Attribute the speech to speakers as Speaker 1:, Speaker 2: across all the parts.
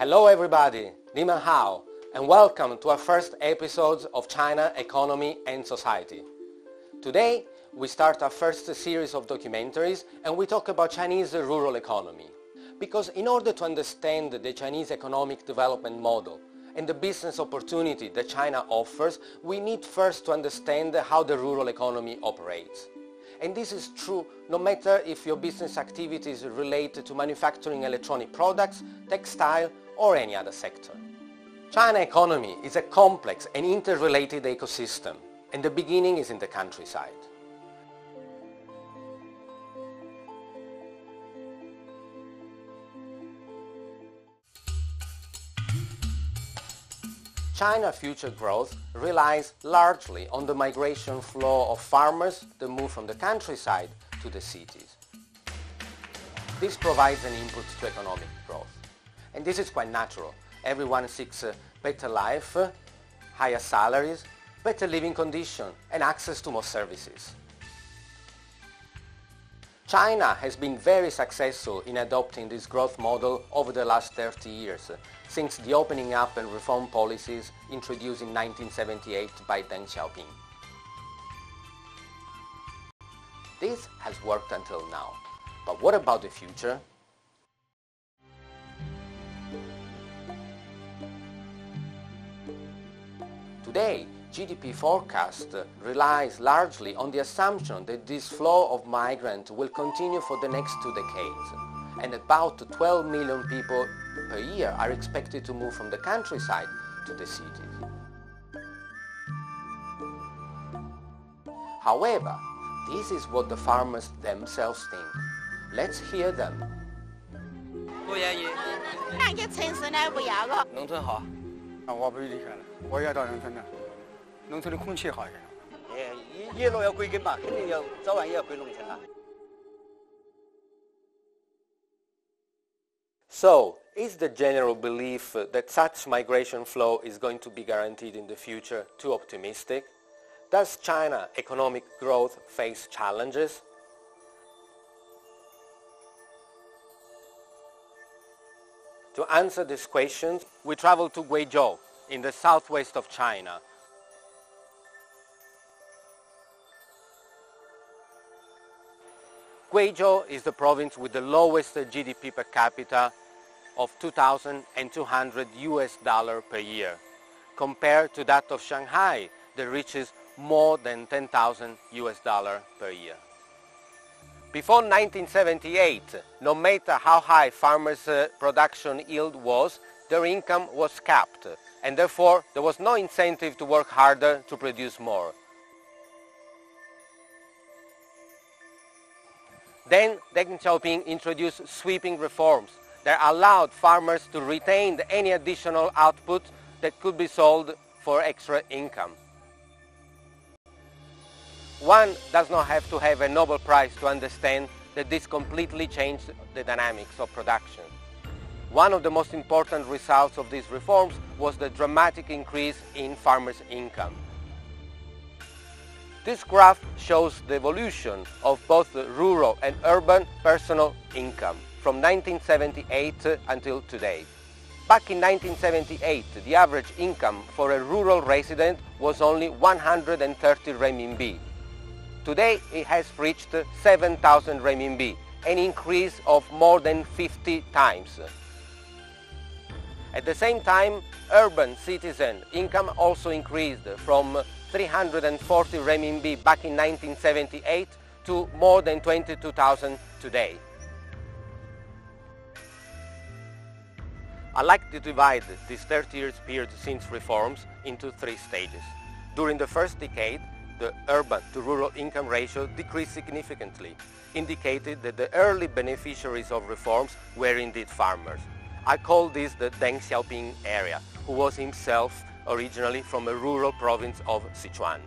Speaker 1: Hello everybody, Ni Man Hao, and welcome to our first episode of China Economy and Society. Today we start our first series of documentaries and we talk about Chinese rural economy. Because in order to understand the Chinese economic development model and the business opportunity that China offers, we need first to understand how the rural economy operates. And this is true no matter if your business activity is related to manufacturing electronic products, textile, or any other sector. China economy is a complex and interrelated ecosystem, and the beginning is in the countryside. China's future growth relies largely on the migration flow of farmers that move from the countryside to the cities. This provides an input to economic growth. And this is quite natural. Everyone seeks a better life, higher salaries, better living conditions, and access to more services. China has been very successful in adopting this growth model over the last 30 years, since the opening up and reform policies introduced in 1978 by Deng Xiaoping. This has worked until now. But what about the future? Today, GDP forecast relies largely on the assumption that this flow of migrants will continue for the next 2 decades, and about 12 million people per year are expected to move from the countryside to the cities. However, this is what the farmers themselves think. Let's hear them.
Speaker 2: 不愿意。
Speaker 3: 俺家城市呢不要个。
Speaker 2: 农村好。
Speaker 4: 我不离开了，我要到农村了。农村的空气好些。
Speaker 2: 一路要归根吧，肯定要早晚也要回农村了。
Speaker 1: So, is the general belief that such migration flow is going to be guaranteed in the future too optimistic? Does China economic growth face challenges? To answer these questions, we travel to Guizhou, in the southwest of China. Guizhou is the province with the lowest GDP per capita of $2,200 per year, compared to that of Shanghai, that reaches more than $10,000 per year. Before 1978, no matter how high farmers' production yield was, their income was capped, and therefore there was no incentive to work harder to produce more. Then Deng Xiaoping introduced sweeping reforms that allowed farmers to retain any additional output that could be sold for extra income. One does not have to have a Nobel Prize to understand that this completely changed the dynamics of production. One of the most important results of these reforms was the dramatic increase in farmers' income. This graph shows the evolution of both the rural and urban personal income from 1978 until today. Back in 1978, the average income for a rural resident was only 130 renminbi. Today it has reached 7,000 renminbi, an increase of more than 50 times. At the same time, urban citizen income also increased from 340 renminbi back in 1978 to more than 22,000 today. I'd like to divide this 30 years period since reforms into 3 stages. During the first decade, the urban to rural income ratio decreased significantly, indicated that the early beneficiaries of reforms were indeed farmers. I call this the Deng Xiaoping area, who was himself originally from a rural province of Sichuan.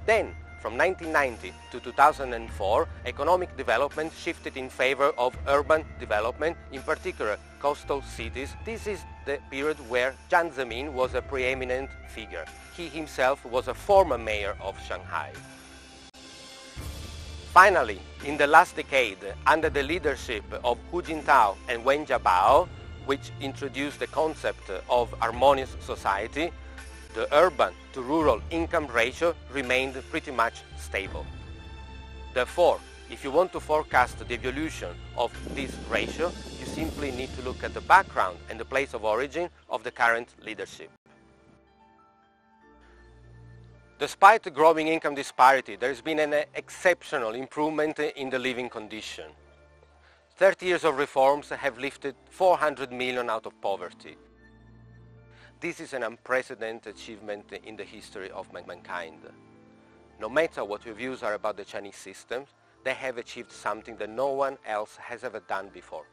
Speaker 1: Then, from 1990 to 2004, economic development shifted in favor of urban development, in particular coastal cities. This is the period where Jiang Zemin was a preeminent figure. He himself was a former mayor of Shanghai. Finally, in the last decade, under the leadership of Hu Jintao and Wen Jiabao, which introduced the concept of harmonious society, the urban to rural income ratio remained pretty much stable. Therefore, if you want to forecast the evolution of this ratio, you simply need to look at the background and the place of origin of the current leadership. Despite the growing income disparity, there has been an exceptional improvement in the living condition. 30 years of reforms have lifted 400 million out of poverty. This is an unprecedented achievement in the history of mankind. No matter what your views are about the Chinese system, they have achieved something that no one else has ever done before.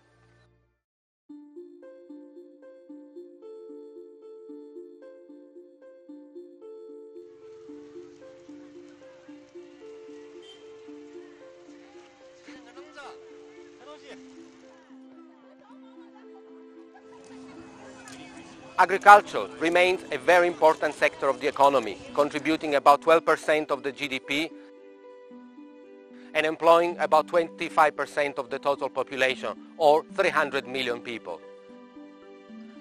Speaker 1: Agriculture remains a very important sector of the economy, contributing about 12% of the GDP and employing about 25% of the total population, or 300 million people.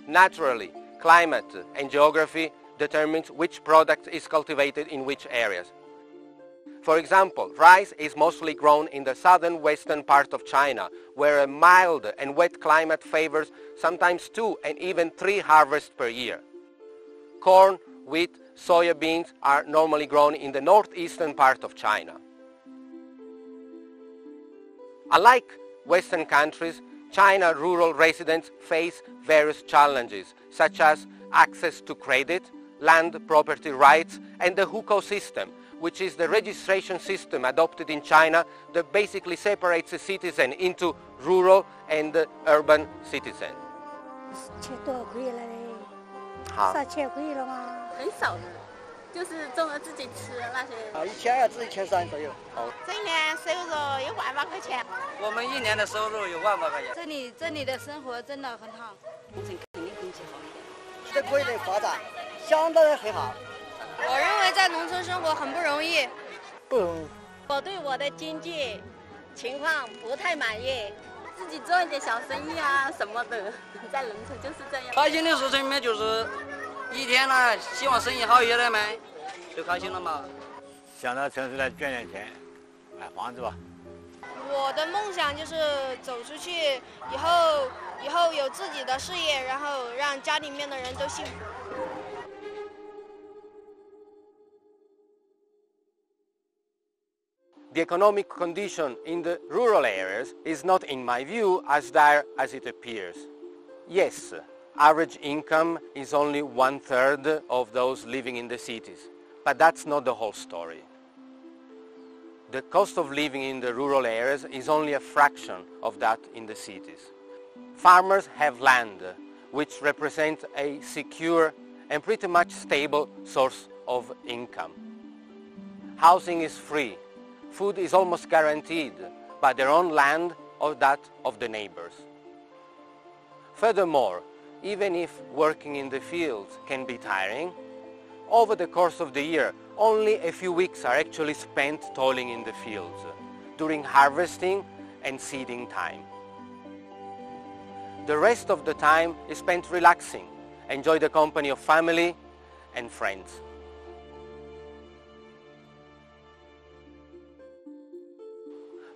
Speaker 1: Naturally, climate and geography determines which product is cultivated in which areas. For example, rice is mostly grown in the southern western part of China, where a mild and wet climate favors sometimes 2 and even 3 harvests per year. Corn, wheat, soya beans are normally grown in the northeastern part of China. Unlike Western countries, China rural residents face various challenges, such as access to credit, land property rights, and the hukou system, which is the registration system adopted in China that basically separates a citizen into rural and urban citizens.
Speaker 5: 吃多少个月了嘞？
Speaker 1: 好
Speaker 5: 3000个月了吗？
Speaker 3: 很少的，就是种了自己吃的那些。
Speaker 2: 一天要值1300左右。
Speaker 3: 这一年收入有18000块钱。
Speaker 2: 我们一年的收入有10000块钱。
Speaker 5: 这里的生活真的很好，
Speaker 6: 农村肯定空气好一点。
Speaker 2: 这可以的发展，相当的很好。
Speaker 5: 我认为在农村生活很不容易。
Speaker 2: 不容易。
Speaker 3: 我对我的经济情况不太满意，自己做一点小生意啊什么的，在农村就是这样。
Speaker 6: 开心的事情里面就是一天呢，希望生意好一点呗，就开心了嘛。
Speaker 7: 想到城市来赚点钱，买房子吧。
Speaker 5: 我的梦想就是走出去，以后有自己的事业，然后让家里面的人都幸福。
Speaker 1: The economic condition in the rural areas is not, in my view, as dire as it appears. Yes, average income is only 1/3 of those living in the cities, but that's not the whole story. The cost of living in the rural areas is only a fraction of that in the cities. Farmers have land, which represents a secure and pretty much stable source of income. Housing is free. Food is almost guaranteed by their own land or that of the neighbors. Furthermore, even if working in the fields can be tiring, over the course of the year, only a few weeks are actually spent toiling in the fields, during harvesting and seeding time. The rest of the time is spent relaxing, enjoy the company of family and friends.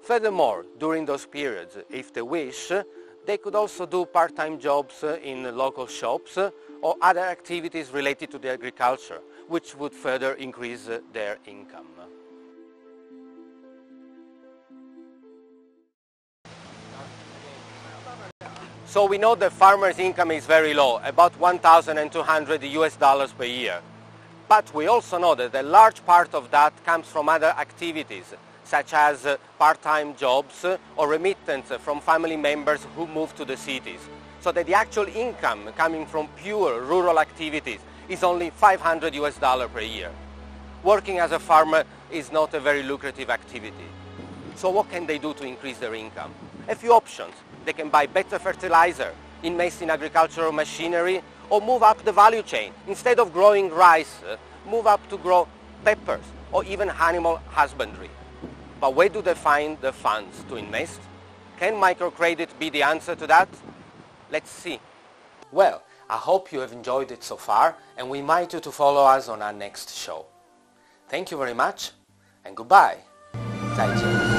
Speaker 1: Furthermore, during those periods, if they wish, they could also do part-time jobs in local shops or other activities related to the agriculture, which would further increase their income. So we know the farmer's income is very low, about $1,200 per year. But we also know that a large part of that comes from other activities, such as part-time jobs or remittance from family members who move to the cities. So that the actual income coming from pure rural activities is only $500 per year. Working as a farmer is not a very lucrative activity. So what can they do to increase their income? A few options. They can buy better fertilizer, invest in agricultural machinery, or move up the value chain. Instead of growing rice, move up to grow peppers or even animal husbandry. But where do they find the funds to invest? Can microcredit be the answer to that? Let's see. Well, I hope you have enjoyed it so far, and we invite you to follow us on our next show. Thank you very much, and goodbye. 再见。